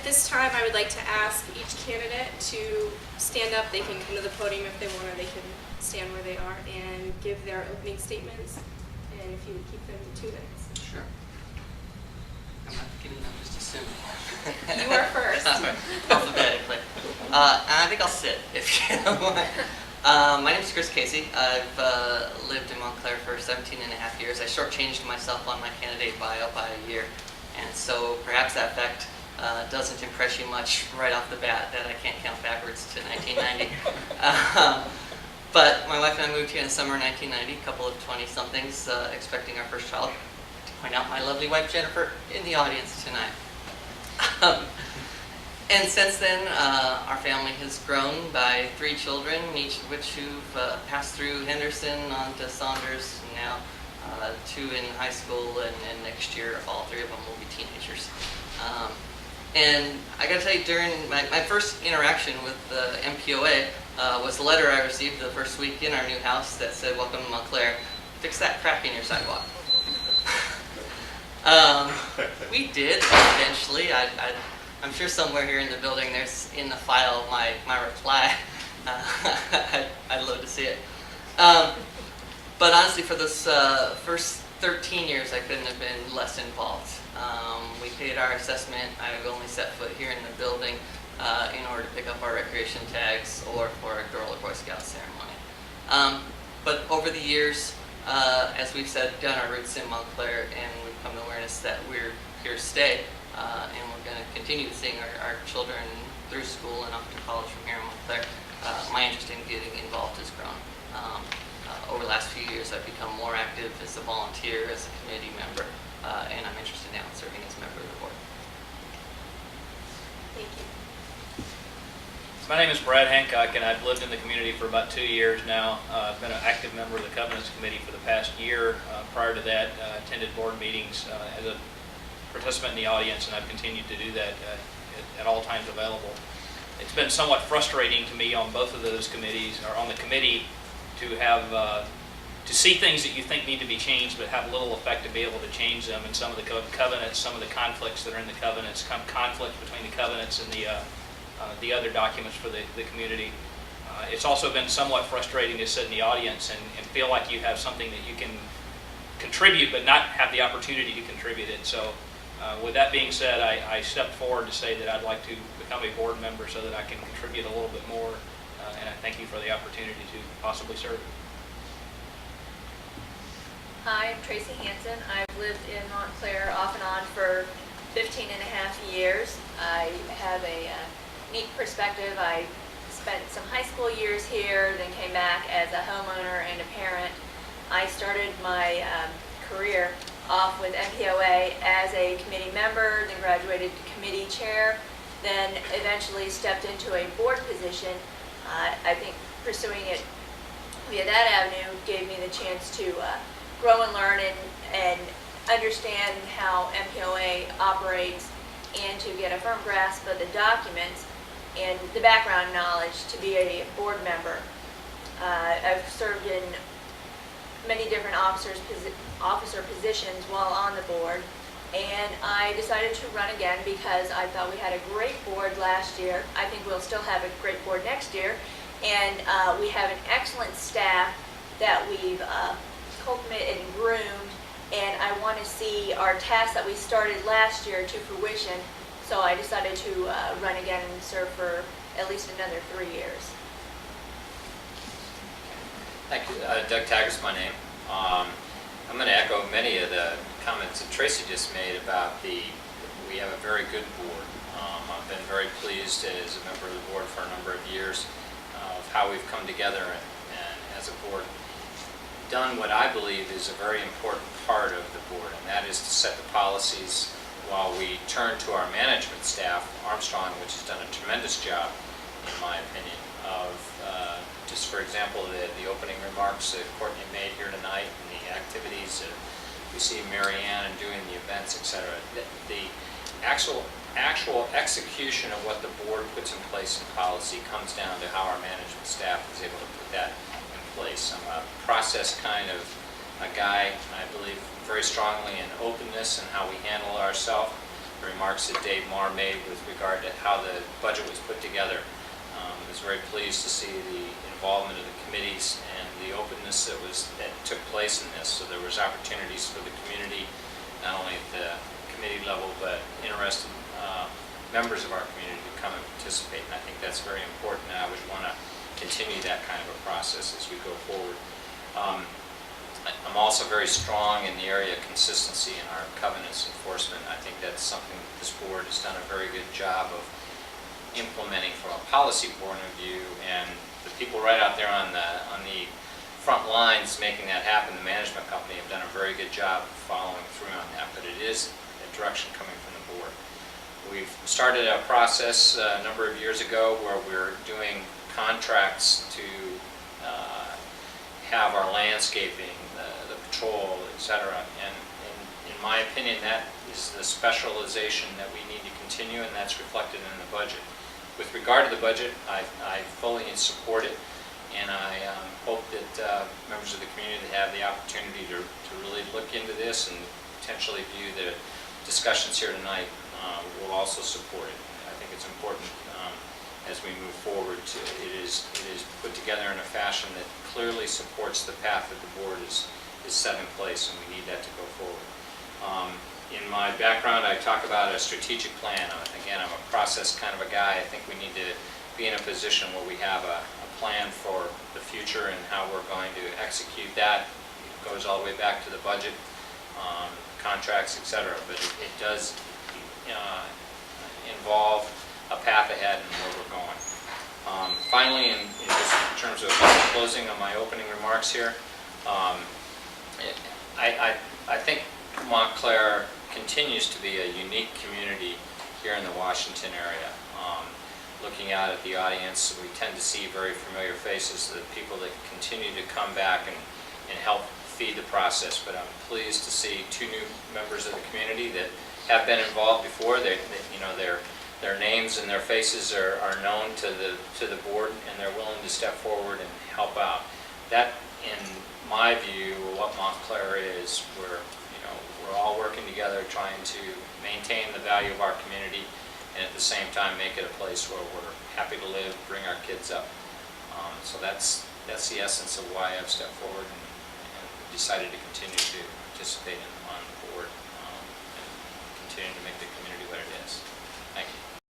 this time, I would like to ask each candidate to stand up. They can come to the podium if they want, or they can stand where they are and give their opening statements. And if you would keep them to 2 minutes. Sure. I'm not giving them, just assuming. You are first. Alphabetically. And I think I'll sit if you don't mind. My name is Chris Casey. I've lived in Montclair for 17 and a half years. I shortchanged myself on my candidate bio by a year. And so perhaps that fact doesn't impress you much right off the bat, that I can't count backwards to 1990. But my wife and I moved here in the summer of 1990, a couple of 20-somethings expecting our first child. To point out my lovely wife Jennifer in the audience tonight. And since then, our family has grown by 3 children, each of which who've passed through Henderson, on to Saunders, and now 2 in high school, and next year all 3 of them will be teenagers. And I gotta tell you, during my first interaction with the MPOA was a letter I received the first week in our new house that said, "Welcome to Montclair, fix that crack in your sidewalk." We did eventually. I'm sure somewhere here in the building there's in the file my reply. I'd love to see it. But honestly, for those first 13 years, I couldn't have been less involved. We paid our assessment. I've only set foot here in the building in order to pick up our recreation tags or for a Girl or Boy Scout ceremony. But over the years, as we've said, done our roots in Montclair, and we've come to awareness that we're here to stay, and we're going to continue seeing our children through school and off to college from here in Montclair. My interest in getting involved has grown. Over the last few years, I've become more active as a volunteer, as a committee member, and I'm interested now in serving as a member of the board. Thank you. My name is Brad Hancock, and I've lived in the community for about 2 years now. I've been an active member of the Covenants Committee for the past year. Prior to that, attended board meetings as a participant in the audience, and I've continued to do that at all times available. It's been somewhat frustrating to me on both of those committees, or on the committee, to have to see things that you think need to be changed but have little effect to be able to change them, and some of the covenants, some of the conflicts that are in the covenants, conflict between the covenants and the other documents for the community. It's also been somewhat frustrating to sit in the audience and feel like you have something that you can contribute but not have the opportunity to contribute it. So with that being said, I stepped forward to say that I'd like to become a board member so that I can contribute a little bit more, and I thank you for the opportunity to possibly serve. Hi, I'm Tracy Hansen. I've lived in Montclair off and on for 15 and a half years. I have a neat perspective. I spent some high school years here, then came back as a homeowner and a parent. I started my career off with MPOA as a committee member, then graduated to committee chair, then eventually stepped into a board position. I think pursuing it via that avenue gave me the chance to grow and learn and understand how MPOA operates, and to get a firm grasp of the documents and the background knowledge to be a board member. I've served in many different officer positions while on the board, and I decided to run again because I thought we had a great board last year. I think we'll still have a great board next year, and we have an excellent staff that we've cultivated and groomed, and I want to see our tasks that we started last year to fruition. So I decided to run again and serve for at least another 3 years. Thank you. Doug Taggart's my name. I'm going to echo many of the comments that Tracy just made about we have a very good board. I've been very pleased as a member of the board for a number of years of how we've come together and as a board done what I believe is a very important part of the board, and that is to set the policies while we turn to our management staff, Armstrong, which has done a tremendous job, in my opinion, of just for example, the opening remarks that Courtney made here tonight, and the activities that we see Mary Ann and doing the events, etc. The actual execution of what the board puts in place in policy comes down to how our management staff is able to put that in place. I'm a process kind of a guy. I believe very strongly in openness and how we handle ourselves. the remarks that Dave Marr made with regard to how the budget was put together. I was very pleased to see the involvement of the committees and the openness that took place in this. So there was opportunities for the community, not only at the committee level, but interested members of our community to come and participate. And I think that's very important, and I would want to continue that kind of a process as we go forward. I'm also very strong in the area of consistency in our covenants enforcement. I think that's something that this board has done a very good job of implementing from a policy point of view, and the people right out there on the front lines making that happen, the management company, have done a very good job following through on that, but it is a direction coming from the board. We've started a process a number of years ago where we're doing contracts to have our landscaping, the patrol, etc. And in my opinion, that is the specialization that we need to continue, and that's reflected in the budget. With regard to the budget, I fully support it, and I hope that members of the community that have the opportunity to really look into this and potentially view the discussions here tonight will also support it. I think it's important as we move forward. It is put together in a fashion that clearly supports the path that the board is set in place, and we need that to go forward. In my background, I talk about a strategic plan. Again, I'm a process kind of a guy. I think we need to be in a position where we have a plan for the future and how we're going to execute that. It goes all the way back to the budget, contracts, etc. But it does involve a path ahead and where we're going. Finally, in just in terms of closing on my opening remarks here, I think Montclair continues to be a unique community here in the Washington area. Looking out at the audience, we tend to see very familiar faces, the people that continue to come back and help feed the process. But I'm pleased to see two new members of the community that have been involved before. Their names and their faces are known to the board, and they're willing to step forward and help out. That, in my view, what Montclair is. We're all working together, trying to maintain the value of our community, and at the same time make it a place where we're happy to live, bring our kids up. So that's the essence of why I've stepped forward and decided to continue to participate on the board and continue to make the community what it is.